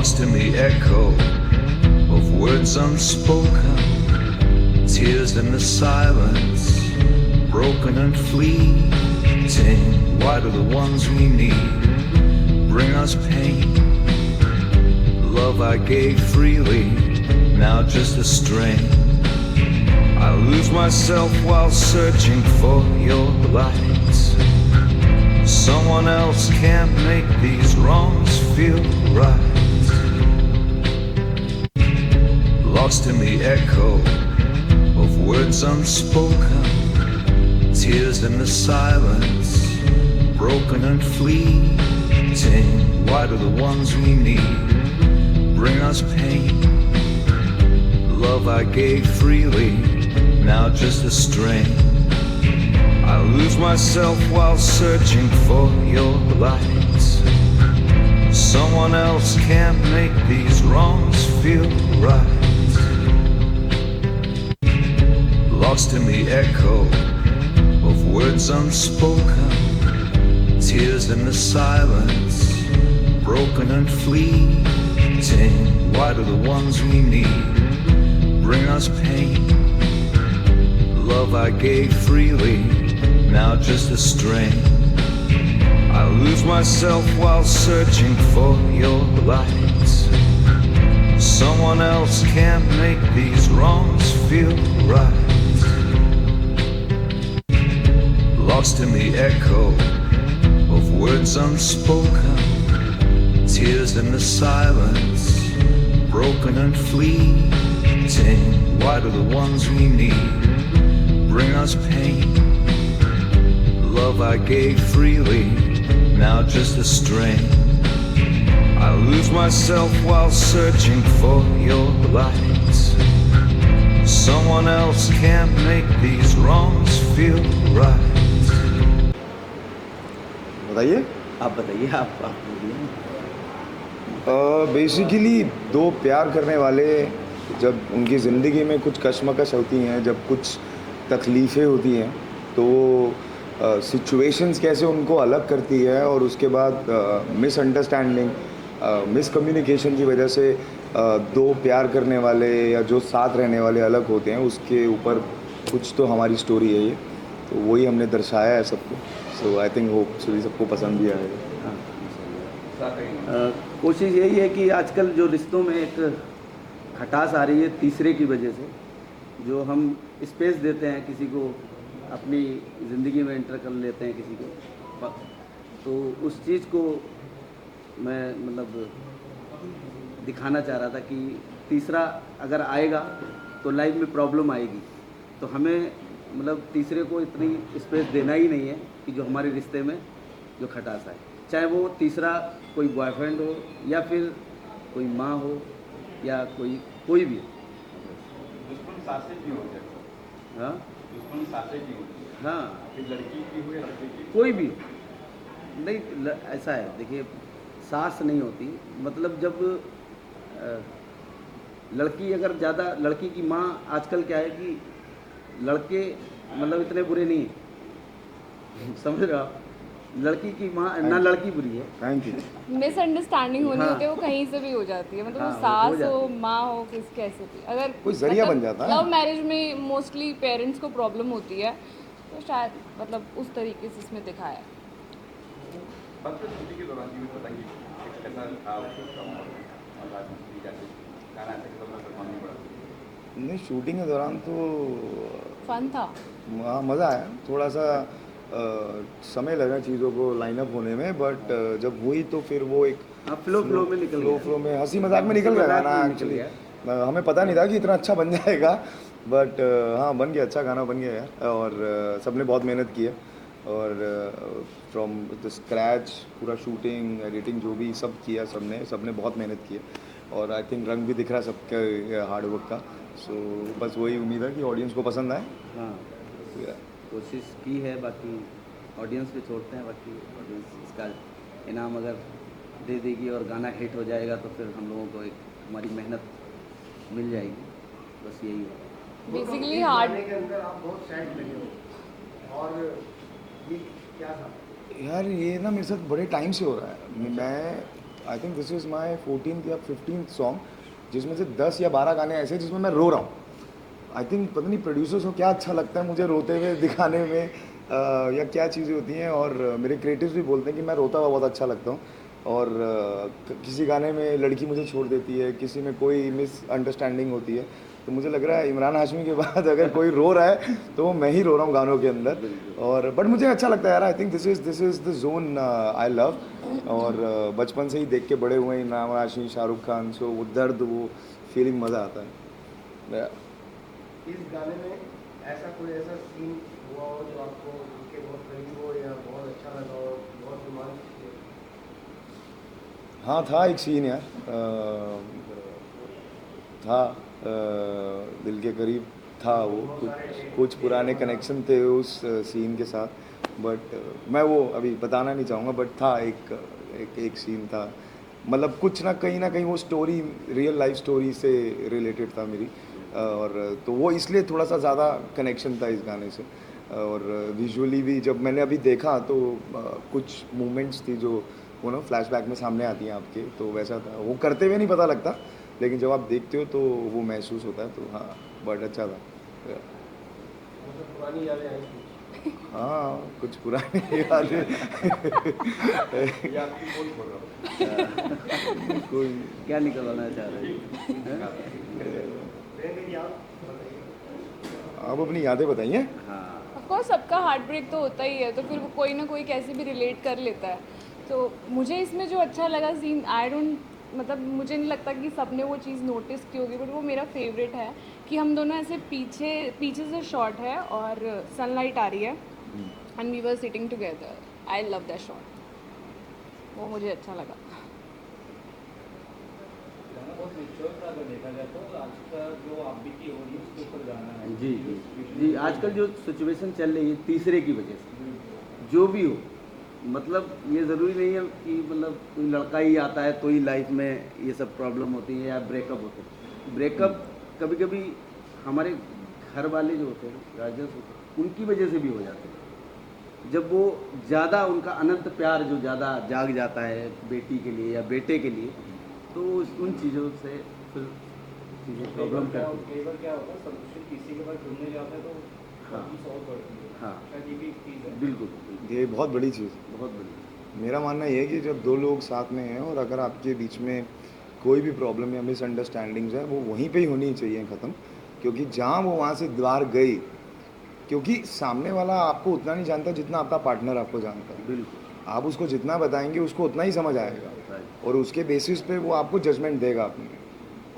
Lost in the echo of words unspoken, tears in the silence, broken and fleeting. Why do the ones we need bring us pain? Love I gave freely, now just a strain. I lose myself while searching for your light. Someone else can't make these wrongs feel right. Lost in the echo of words unspoken, tears in the silence, broken and fleeting. Why do the ones we need bring us pain? Love I gave freely, now just a strain. I lose myself while searching for your light. Someone else can't make these wrongs feel right. Lost in the echo of words unspoken, tears in the silence, broken and fleeting. Why do the ones we need bring us pain? Love I gave freely, now just a strain. I lose myself while searching for your light. Someone else can't make these wrongs feel right. Lost in the echo of words unspoken, tears in the silence, broken and fleeting. Why do the ones we need bring us pain? Love I gave freely, now just a strain. I lose myself while searching for your light. Someone else can't make these wrongs feel right. बताइए। आप बताइए, आप बोलिए। Basically दो प्यार करने वाले जब उनकी ज़िंदगी में कुछ कशमकश होती हैं, जब कुछ तकलीफ़ें होती हैं, तो सिचुएशंस कैसे उनको अलग करती है और उसके बाद मिसअंडरस्टैंडिंग, मिसकम्युनिकेशन की वजह से दो प्यार करने वाले या जो साथ रहने वाले अलग होते हैं, उसके ऊपर कुछ तो हमारी स्टोरी है ये, तो वही हमने दर्शाया है सबको। सो आई थिंक होप सबको पसंद भी आएगा। कोशिश यही है कि आजकल जो रिश्तों में एक खटास आ रही है तीसरे की वजह से, जो हम स्पेस देते हैं किसी को, अपनी ज़िंदगी में एंटर कर लेते हैं किसी को, तो उस चीज़ को मैं मतलब दिखाना चाह रहा था कि तीसरा अगर आएगा तो लाइफ में प्रॉब्लम आएगी, तो हमें मतलब तीसरे को इतनी स्पेस देना ही नहीं है कि जो हमारे रिश्ते में जो खटास आए, चाहे वो तीसरा कोई बॉयफ्रेंड हो या फिर कोई माँ हो या कोई भी। दुश्मन सासे की होती है। हाँ, दुश्मन सासे की होती है। हाँ, लड़की की हो या लड़के की, कोई भी नहीं। ऐसा है, देखिए, सास नहीं होती, मतलब जब लड़की अगर ज़्यादा, लड़की की माँ, आजकल क्या है कि लड़के मतलब इतने बुरे नहीं हैं, समझ रहे हो आप? लड़की की माँ ना लड़की बुरी है। Thank you. मिसअंडरस्टैंडिंग होनी हाँ। होती है, वो कहीं से भी हो जाती है, मतलब हाँ, वो हो सास जाती हो, है। माँ हो, कैसे भी, अगर कोई जरिया बन जाता है। लव मैरिज में मोस्टली पेरेंट्स को प्रॉब्लम होती है, तो शायद मतलब उस तरीके से इसमें दिखाया है। बात करें छुट्टी के दौरान जी, बताइए कैसा गाना ऐसे परफॉर्म नहीं पड़ा? नहीं, शूटिंग के दौरान तो फन था। हाँ, मज़ा आया। थोड़ा सा समय लगा चीज़ों को लाइनअप होने में, बट जब हुई तो फिर वो एक फ्लो में निकल गया। फ्लो में हंसी मजाक में निकल गया गाना। एक्चुअली हमें पता नहीं था कि इतना अच्छा बन जाएगा, बट हाँ, बन गया, अच्छा गाना बन गया यार। और सबने बहुत मेहनत की है, और फ्रॉम द स्क्रैच पूरा शूटिंग, एडिटिंग, जो भी सब किया सबने बहुत मेहनत की है, और आई थिंक रंग भी दिख रहा है सबके हार्डवर्क का। सो बस वही उम्मीद है कि ऑडियंस को पसंद आए। हाँ, कोशिश की है, बाकी ऑडियंस पे छोड़ते हैं, बाकी ऑडियंस इसका इनाम अगर दे देगी और गाना हिट हो जाएगा तो फिर हम लोगों को एक हमारी मेहनत मिल जाएगी, बस यही है। बेसिकली हार्ड के अंदर आप बहुत सैड लगे हो, और ये क्या था? यार ये ना मेरे साथ बड़े टाइम से हो रहा है। मैं I think this is my 14th या 15th सॉन्ग जिसमें से 10 या 12 गाने ऐसे हैं जिसमें मैं रो रहा हूँ. आई थिंक पता नहीं प्रोड्यूसर्स को क्या अच्छा लगता है मुझे रोते हुए दिखाने में या क्या चीज़ें होती हैं. और मेरे क्रिएटिव्स भी बोलते हैं कि मैं रोता हुआ बहुत अच्छा लगता हूँ. और किसी गाने में लड़की मुझे छोड़ देती है, किसी में कोई मिसअंडरस्टैंडिंग होती है, तो मुझे लग रहा है इमरान हाशमी के बाद अगर कोई रो रहा है तो वो मैं ही रो रहा हूँ गानों के अंदर. और बट मुझे अच्छा लगता है यार. I think this is the zone I love. और बचपन से ही देख के बड़े हुए हैं इमरान हाशमी, शाहरुख खान, सो वो दर्द, वो फीलिंग, मज़ा आता है. इस गाने में ऐसा सीन हुआ हो जो आपको उनके बहुत करीब हो या बहुत अच्छा लगा हो, बहुत रोमांच? हाँ था एक सीन यार. था दिल के करीब था वो. कुछ पुराने कनेक्शन थे उस सीन के साथ. बट मैं वो अभी बताना नहीं चाहूँगा. बट था एक सीन था. मतलब कुछ ना कहीं वो स्टोरी रियल लाइफ स्टोरी से रिलेटेड था मेरी. और तो वो इसलिए थोड़ा सा ज़्यादा कनेक्शन था इस गाने से. और विजुअली भी जब मैंने अभी देखा तो कुछ मूवमेंट्स थी जो वो ना फ्लैशबैक में सामने आती हैं आपके. तो वैसा था. वो करते हुए नहीं पता लगता, लेकिन जब आप देखते हो तो वो महसूस होता है. तो हाँ, बट अच्छा था. मतलब पुरानी यादें आई थी? हाँ, कुछ पुरानी यादें. ये आपकी कौन बोल रहा है? कोई क्या निकलवाना चाह रहे हैं? मेरी याद बताइए। आप अपनी यादें बताइए. हाँ, ऑफ कोर्स सबका हार्ट ब्रेक तो होता ही है, तो फिर वो कोई ना कोई कैसे भी रिलेट कर लेता है. तो मुझे इसमें जो अच्छा लगा सीन, आई डोंट, मतलब मुझे नहीं लगता कि सबने वो चीज़ नोटिस की होगी, बट वो मेरा फेवरेट है कि हम दोनों ऐसे पीछे से शॉट है और सनलाइट आ रही है and we were sitting together. I love that shot. वो मुझे अच्छा लगा. गाना बहुत मेच्योर था अगर देखा जाए तो. आज का जो आप भी की ऑडियंस के ऊपर गाना है. जी, आजकल जो सिचुएशन चल रही है तीसरे की वजह से, जो भी हो, मतलब ये ज़रूरी नहीं है कि मतलब कोई लड़का ही आता है तो ही लाइफ में ये सब प्रॉब्लम होती है या ब्रेकअप होते हैं. ब्रेकअप कभी कभी हमारे घर वाले जो होते हैं, गार्जियंस होते हैं, उनकी वजह से भी हो जाते हैं. जब वो ज़्यादा उनका अनंत प्यार जो ज़्यादा जाग जाता है बेटी के लिए या बेटे के लिए, तो उन चीज़ों से फिर चीज़ें प्रॉब्लम करती हैं. कई बार क्या होता है, सॉल्यूशन किसी के पास ढूंढने जाते हैं तो प्रॉब्लम सॉल्व करती है. हाँ, शायद ये भी एक चीज़ है. बिल्कुल, ये बहुत बड़ी चीज़. बहुत बड़ी. मेरा मानना ये है कि जब दो लोग साथ में हैं और अगर आपके बीच में कोई भी प्रॉब्लम या मिसअंडरस्टैंडिंग्स है, वो वहीं पे ही होनी चाहिए ख़त्म. क्योंकि जहाँ वो वहाँ से द्वार गई, क्योंकि सामने वाला आपको उतना नहीं जानता जितना आपका पार्टनर आपको जानता है. बिल्कुल. आप उसको जितना बताएंगे उसको उतना ही समझ आएगा, और उसके बेसिस पे वो आपको जजमेंट देगा अपने.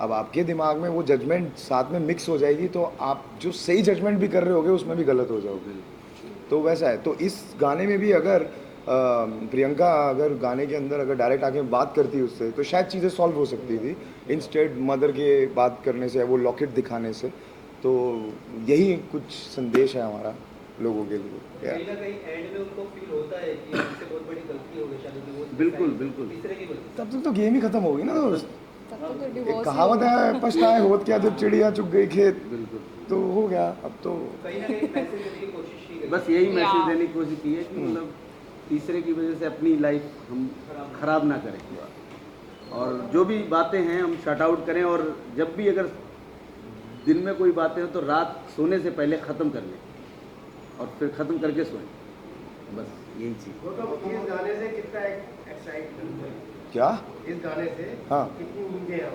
अब आपके दिमाग में वो जजमेंट साथ में मिक्स हो जाएगी, तो आप जो सही जजमेंट भी कर रहे होगे उसमें भी गलत हो जाओगे. तो वैसा है. तो इस गाने में भी अगर प्रियंका अगर गाने के अंदर अगर डायरेक्ट आके बात करती उससे, तो शायद चीज़ें सॉल्व हो सकती थी, इंस्टेड मदर के बात करने से, वो लॉकेट दिखाने से. तो यही कुछ संदेश है हमारा लोगों के लिए. कहीं ना कहीं एंड में उनको फील होता है कि हमसे बहुत बड़ी गलती हो गई शायद. वो बिल्कुल. तीसरे की वजह तब तक तो गेम ही खत्म होगी ना दोस्त. तब तो एक डिवोर्स कहावत है, पछताए होत क्या जब चिड़िया चुग गई खेत. बिल्कुल. तो हो गया. अब तो कहीं ना कहीं मैसेज देने की कोशिश की गई. बस यही या. मैसेज देने की कोशिश की है कि मतलब तीसरे की वजह से अपनी लाइफ हम खराब ना करें, और जो भी बातें हैं हम शट आउट करें. और जब भी अगर दिन में कोई बातें हो तो रात सोने से पहले ख़त्म कर लें और फिर ख़त्म करके सोएं. बस यही चीज़. वो तो इस गाने से कितना एक्साइटमेंट है, क्या. इस गाने से हाँ. कितनी उम्मीदें हैं?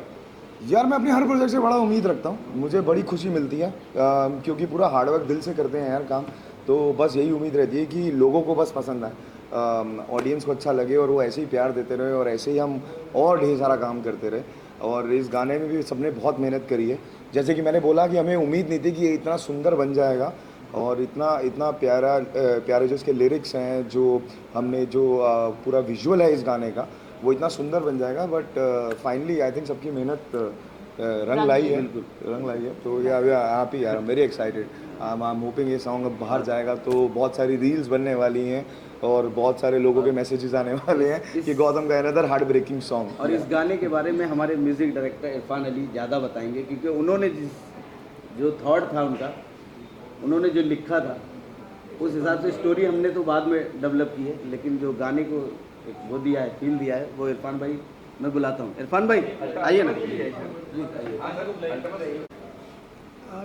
यार मैं अपने हर प्रोजेक्ट से बड़ा उम्मीद रखता हूँ. मुझे बड़ी खुशी मिलती है क्योंकि पूरा हार्डवर्क दिल से करते हैं यार काम. तो बस यही उम्मीद रहती है कि लोगों को बस पसंद आए, ऑडियंस को अच्छा लगे, और वो ऐसे ही प्यार देते रहे, और ऐसे ही हम और ढेर सारा काम करते रहे. और इस गाने में भी सबने बहुत मेहनत करी है. जैसे कि मैंने बोला कि हमें उम्मीद नहीं थी कि ये इतना सुंदर बन जाएगा, और इतना प्यारे जो इसके लिरिक्स हैं, जो हमने जो पूरा विजुअल है इस गाने का, वो इतना सुंदर बन जाएगा. बट फाइनली आई थिंक सबकी मेहनत रंग लाई है. तो हैप्पी यार, very excited. I am hoping ये सॉन्ग अब बाहर जाएगा तो बहुत सारी रील्स बनने वाली हैं, और बहुत सारे लोगों के मैसेजेस आने वाले हैं कि गौतम का अनदर हार्ट ब्रेकिंग सॉन्ग. और इस गाने के बारे में हमारे म्यूज़िक डायरेक्टर इरफान अली ज़्यादा बताएंगे, क्योंकि उन्होंने जो थॉट था उनका, उन्होंने जो लिखा था, उस हिसाब से स्टोरी हमने तो बाद में डेवलप की है, लेकिन जो गाने को एक वो दिया है, फील दिया है, वो इरफान भाई मैं बुलाता हूँ। इरफान भाई आइए ना।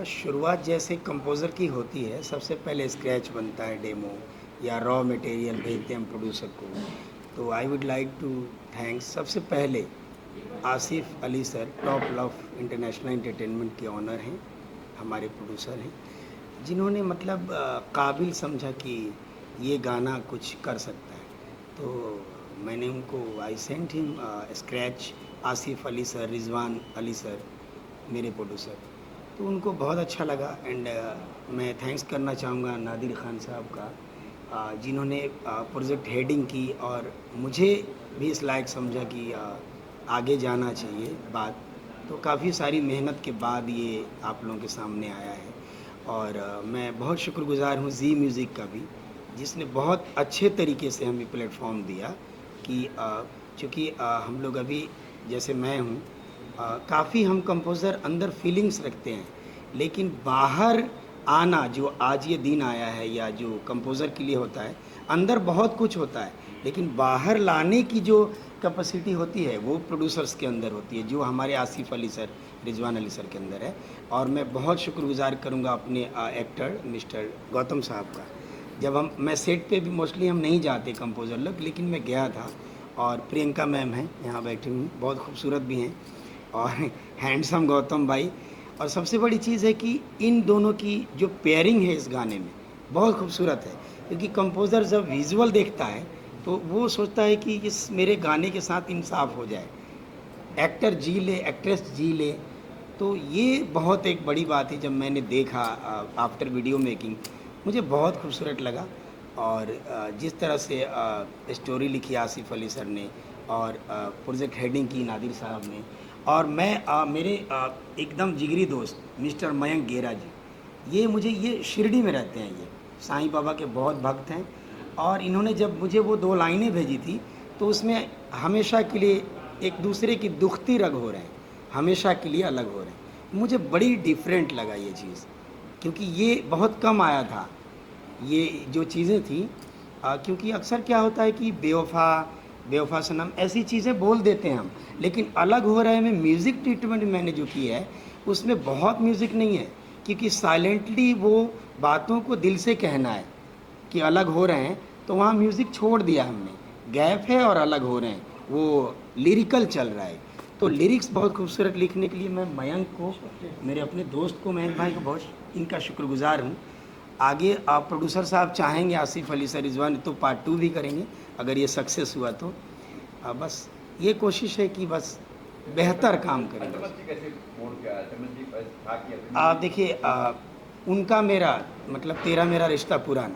शुरुआत जैसे कंपोज़र की होती है, सबसे पहले स्क्रैच बनता है, डेमो या रॉ मटेरियल भेजते हैं हम प्रोड्यूसर को। तो I would like to thanks सबसे पहले Asif Ali sir, top laugh international entertainment के ऑनर हैं, हमारे प्रोड्यूसर हैं, जिन्होंने मतलब काबिल समझा कि ये गाना कुछ कर सकता है। तो मैंने उनको I sent him scratch, Asif Ali sir, Rizwan Ali sir मेरे प्रोड्यूसर, तो उनको बहुत अच्छा लगा। एंड मैं थैंक्स करना चाहूँगा नादिर खान साहब का, जिन्होंने प्रोजेक्ट हेडिंग की और मुझे भी इस लायक समझा कि आगे जाना चाहिए बात। तो काफ़ी सारी मेहनत के बाद ये आप लोगों के सामने आया है। और मैं बहुत शुक्रगुज़ार हूँ जी म्यूज़िक का भी, जिसने बहुत अच्छे तरीके से हमें प्लेटफॉर्म दिया कि चूँकि हम लोग अभी जैसे मैं हूँ, काफ़ी हम कंपोज़र अंदर फीलिंग्स रखते हैं, लेकिन बाहर आना जो आज ये दिन आया है या जो कंपोज़र के लिए होता है, अंदर बहुत कुछ होता है, लेकिन बाहर लाने की जो कैपेसिटी होती है वो प्रोड्यूसर्स के अंदर होती है, जो हमारे आसिफ अली सर, रिजवान अली सर के अंदर है। और मैं बहुत शुक्रगुज़ार करूँगा अपने एक्टर मिस्टर गौतम साहब का। जब मैं सेट पे भी मोस्टली हम नहीं जाते कंपोज़र लोग, लेकिन मैं गया था और प्रियंका मैम हैं यहाँ बैठी हुई, बहुत खूबसूरत भी हैं, और हैंडसम गौतम भाई। और सबसे बड़ी चीज़ है कि इन दोनों की जो पेयरिंग है इस गाने में बहुत खूबसूरत है, क्योंकि कंपोज़र जब विजुअल देखता है तो वो सोचता है कि इस मेरे गाने के साथ इंसाफ हो जाए, एक्टर जी ले, एक्ट्रेस जी ले। तो ये बहुत एक बड़ी बात है। जब मैंने देखा आफ्टर वीडियो मेकिंग, मुझे बहुत खूबसूरत लगा। और जिस तरह से स्टोरी लिखी आसिफ अली सर ने और प्रोजेक्ट हेडिंग की नादिर साहब ने, और मैं मेरे एकदम जिगरी दोस्त मिस्टर मयंक गेरा जी, ये शिरडी में रहते हैं, ये साईं बाबा के बहुत भक्त हैं। और इन्होंने जब मुझे वो 2 लाइनें भेजी थी, तो उसमें हमेशा के लिए एक दूसरे की दुखती रग हो रहे हैं, हमेशा के लिए अलग हो रहे हैं। मुझे बड़ी डिफरेंट लगा ये चीज़, क्योंकि ये बहुत कम आया था ये जो चीज़ें थी। क्योंकि अक्सर क्या होता है कि बेवफा सनम ऐसी चीज़ें बोल देते हैं हम, लेकिन अलग हो रहे में म्यूज़िक ट्रीटमेंट मैंने जो की है उसमें बहुत म्यूज़िक नहीं है, क्योंकि साइलेंटली वो बातों को दिल से कहना है कि अलग हो रहे हैं, तो वहाँ म्यूज़िक छोड़ दिया हमने, गैप है और अलग हो रहे हैं, वो लिरिकल चल रहा है। तो लिरिक्स बहुत खूबसूरत लिखने के लिए मैं मयंक को, मेरे अपने दोस्त को, मयंक भाई को बहुत इनका शुक्रगुज़ार हूँ। आगे आप प्रोड्यूसर साहब चाहेंगे आसिफ अली सर, रिजवान, तो पार्ट 2 भी करेंगे अगर ये सक्सेस हुआ तो। बस ये कोशिश है कि बस बेहतर काम करेंगे। आप देखिए, उनका मेरा मतलब तेरा मेरा रिश्ता पुराना,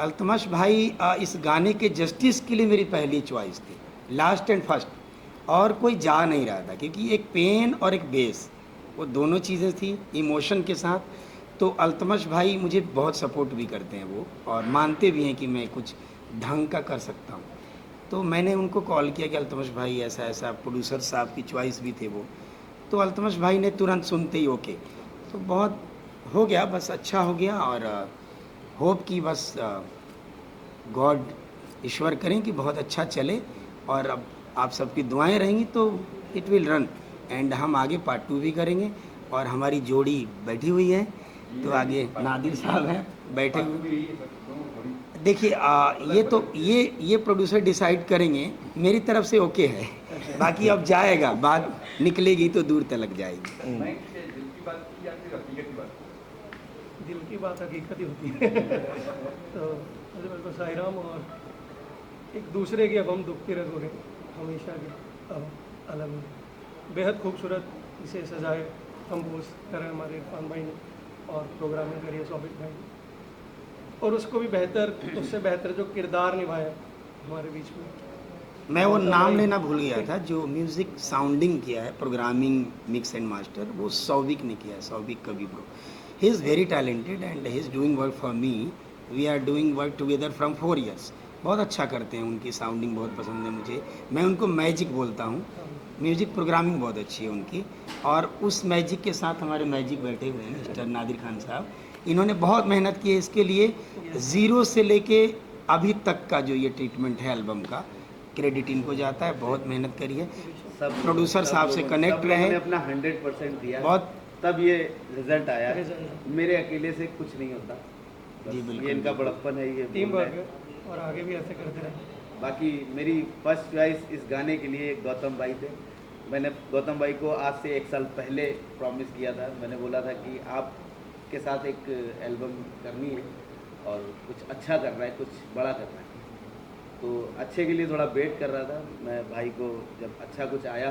अल्तमश भाई इस गाने के जस्टिस के लिए मेरी पहली चॉइस थी, लास्ट एंड फर्स्ट, और कोई जा नहीं रहा था, क्योंकि एक पेन और एक बेस, वो दोनों चीज़ें थी इमोशन के साथ। तो अल्तमश भाई मुझे बहुत सपोर्ट भी करते हैं वो, और मानते भी हैं कि मैं कुछ ढंग का कर सकता हूँ। तो मैंने उनको कॉल किया कि अल्तमश भाई ऐसा ऐसा, प्रोड्यूसर साहब की चॉइस भी थे वो, तो अल्तमश भाई ने तुरंत सुनते ही ओके, तो बहुत हो गया, बस अच्छा हो गया। और होप कि बस गॉड ईश्वर करें कि बहुत अच्छा चले, और अब आप सबकी दुआएं रहेंगी तो इट विल रन, एंड हम आगे पार्ट 2 भी करेंगे। और हमारी जोड़ी बैठी हुई है, तो आगे नादिर साहब हैं बैठे हुए। देखिए ये प्रोड्यूसर डिसाइड करेंगे, मेरी तरफ से ओके है, बाकी अब जाएगा, बात निकलेगी तो दूर तक जाएगी। दिल की बात हकीकत ही होती है। तो बिल्कुल साईं राम, और एक दूसरे के अब हम दुख की रग हो रहे हैं, हमेशा के अब अलग हो रहे। बेहद खूबसूरत इसे सजाए कंपोज करा हमारे इरफान भाई ने, और प्रोग्रामिंग करी है सौबिक भाई ने, और उसको भी बेहतर, उससे बेहतर जो किरदार निभाया हमारे बीच में। मैं वो नाम लेना भूल गया था, जो म्यूज़िक साउंडिंग किया है, प्रोग्रामिंग, मिक्स एंड मास्टर, वो सौबिक ने किया है, सौबिक कभी bro. He is very talented and he is doing work for me. We are doing work together from 4 years। बहुत अच्छा करते हैं, उनकी साउंडिंग बहुत पसंद है मुझे। मैं उनको मैजिक बोलता हूँ, म्यूज़िक प्रोग्रामिंग बहुत अच्छी है उनकी। और उस मैजिक के साथ हमारे मैजिक बैठे हुए हैं मिस्टर नादिर खान साहब, इन्होंने बहुत मेहनत की है इसके लिए। 0 से लेके अभी तक का जो ये ट्रीटमेंट है एल्बम का, क्रेडिट इनको जाता है, बहुत मेहनत करी है। सब प्रोड्यूसर साहब से कनेक्ट सब लोगों रहे। ने अपना 100% दिया, बहुत तब ये रिजल्ट आया है। Result। मेरे अकेले से कुछ नहीं होता, बस जी, बिल्कुल, ये इनका बड़प्पन है, ये टीम बोल रहे वर्क हैं। है और आगे भी ऐसे करते रहे। बाकी मेरी फर्स्ट चॉइस इस गाने के लिए गौतम भाई थे। मैंने गौतम भाई को आज से 1 साल पहले प्रॉमिस किया था। मैंने बोला था कि आपके साथ एक एल्बम करनी है और कुछ अच्छा करना है, कुछ बड़ा करना है। तो अच्छे के लिए थोड़ा वेट कर रहा था मैं। भाई को जब अच्छा कुछ आया,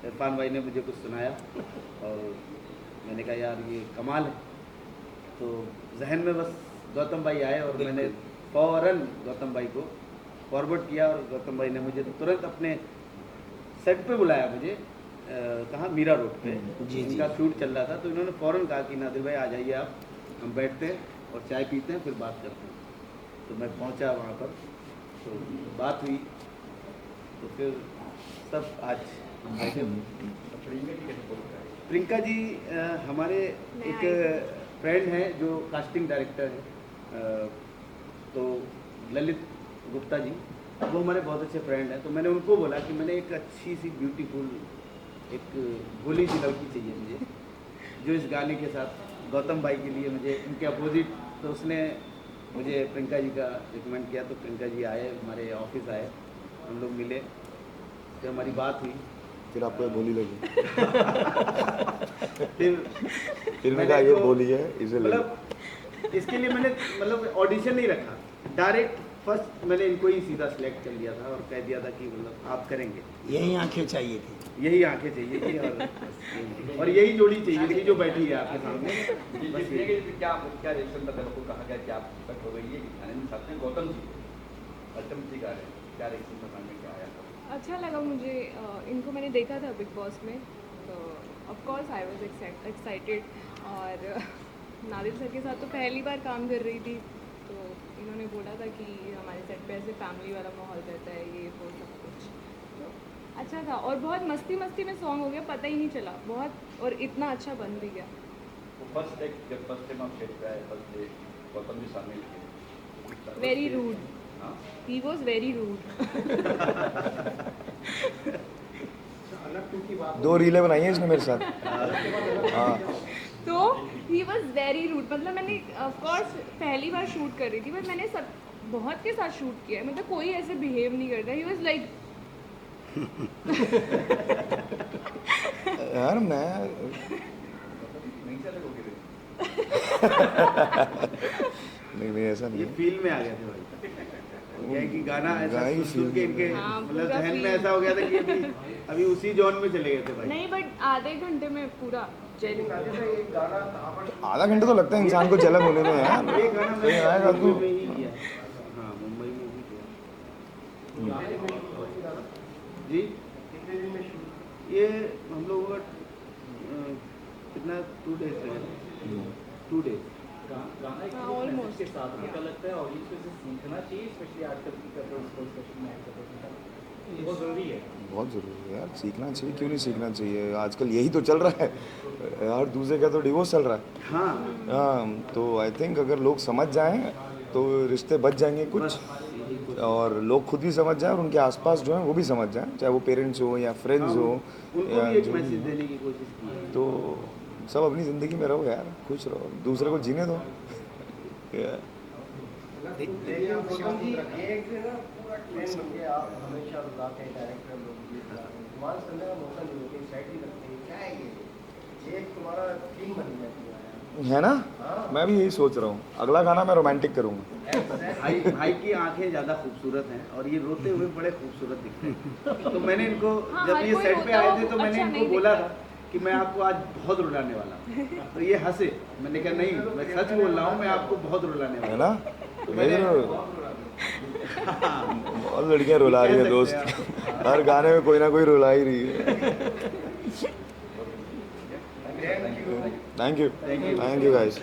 इरफान भाई ने मुझे कुछ सुनाया और मैंने कहा यार ये कमाल है, तो जहन में बस गौतम भाई आए और मैंने फ़ौरन गौतम भाई को फॉरवर्ड किया और गौतम भाई ने मुझे तुरंत अपने सेट पे बुलाया। मुझे कहाँ, मीरा रोड पे जी। इनका शूट चल रहा था, तो इन्होंने फ़ौरन कहा कि नादिर भाई आ जाइए आप, हम बैठते हैं और चाय पीते हैं, फिर बात करते हैं। तो मैं पहुंचा वहाँ पर, तो बात हुई, तो फिर सब आज प्रियंका जी हमारे एक फ्रेंड हैं जो कास्टिंग डायरेक्टर हैं, तो ललित गुप्ता जी, वो हमारे बहुत अच्छे फ्रेंड हैं। तो मैंने उनको बोला कि मैंने एक अच्छी सी ब्यूटीफुल एक भोली सी लड़की चाहिए मुझे, जो इस गाने के साथ गौतम भाई के लिए मुझे इनके अपोजिट। तो उसने मुझे प्रियंका जी का रिकमेंड किया, तो प्रियंका जी आए, हमारे ऑफिस आए, हम लोग मिले, फिर हमारी बात हुई। फिर आपको ये बोली लगी? फिर मैं कहा ये बोली है, इसे ले लो। मतलब इसके लिए मैंने मतलब ऑडिशन नहीं रखा, डायरेक्ट फर्स्ट मैंने इनको ही सीधा सिलेक्ट कर लिया था और कह दिया था कि मतलब आप करेंगे। यही आंखें चाहिए थी। यही आंखें चाहिए थी और यही जोड़ी चाहिए थी जो बैठी है आपके सामने। बस ये क्या रिएक्शन था जब आपको कहा गया कि आप कट हो गई है गाने में साथ में गौतम जी जी गा रहे हैं, क्या रिएक्शन था, सामने क्या आया था? अच्छा लगा मुझे। इनको मैंने देखा था बिग बॉस में, तो of course I was excited. और नादिर सर के साथ तो पहली बार काम कर रही थी, तो इन्होंने बोला था कि हमारे सेट पे ऐसे फैमिली वाला माहौल रहता है, ये वो सब कुछ, तो अच्छा था। और बहुत मस्ती मस्ती में सॉन्ग हो गया, पता ही नहीं चला बहुत, और इतना अच्छा बन भी गया। वो फर्स्ट डे जब फर्स्ट टाइम आप सेट पे आए, फर्स्ट डे गौतम जी सामने थे, वेरी रूड, हाँ ही वॉज वेरी रूड। 2 रीलें बनाई हैं इसने मेरे साथ। हाँ, तो ही वॉज वेरी रूड। मतलब मैंने ऑफकोर्स पहली बार शूट कर रही थी, बट मैंने सब बहुत के साथ शूट किया है, मतलब कोई ऐसे बिहेव नहीं करता। ही वॉज लाइक यार मैं नहीं चले हो गए नहीं ऐसा नहीं ये है। फील में आ गए थे भाई। क्या है कि गाना ऐसा गाना ही सुन के इनके हाँ, मतलब पूरा जहन में feel। ऐसा हो गया था कि अभी उसी जोन में चले गए थे भाई। नहीं, बट आधे घंटे में पूरा जेल। आधा घंटा तो लगता है इंसान को झलक होने में यार। ये गाना कहीं मैंने आएगा तो मुंबई में ही किया। हाँ, मुंबई में भी किया। जी ये हम लोगों का कितना 2 डेज लगे, 2 डेज। गाना एक हाँ, मैसेज almost। के साथ मुझे लगता है ऑडियंस को इसे सीखना चाहिए, स्पेशली आजकल की कपड़ों को स्पेशल मैच करते बहुत ज़रूरी है। बहुत ज़रूरी है यार, सीखना चाहिए, क्यों नहीं सीखना चाहिए। आजकल यही तो चल रहा है यार, दूसरे का तो डिवोर्स चल रहा है। हाँ, हाँ, तो आई थिंक अगर लोग समझ जाएं तो रिश्ते बच जाएंगे कुछ, और लोग खुद भी समझ जाएं और उनके आसपास जो हैं वो भी समझ जाएं, चाहे वो पेरेंट्स हो या फ्रेंड्स हो उनको या भी एक जो मैसेज देने की कोशिश की है। तो सब अपनी ज़िंदगी में रहो यार, खुश रहो, दूसरे को जीने दो। Yeah. गौतम जी, एक ना पूरा ट्रेंड बन गया, आप हमेशा रुलाते हैं डायरेक्टर लोग, डिमांड करने का मौका नहीं होता, साइड ही रखते हैं, क्या है ये एक तुम्हारा थीम बन गया है ना? मैं भी यही सोच रहा हूँ, अगला गाना मैं रोमांटिक करूँगा। भाई की आंखें ज़्यादा खूबसूरत हैं और ये रोते हुए बड़े खूबसूरत दिखते हैं। तो मैंने इनको हाँ, जब हर ये कोई सेट पे रोता आए हो, थे तो मैंने अच्छा इनको नहीं बोला दिखता। था कि मैं आपको आज बहुत रुलाने वाला हूँ। तो ये हंसे, मैंने कहा नहीं, मैं सच बोल रहा हूँ, मैं आपको बहुत रुलाने है वाला ना? तो देख रहे हो? हूँ। बहुत लड़कियाँ रुला रही है दोस्त, हर गाने में कोई ना कोई रुला ही रही है। Thank you guys.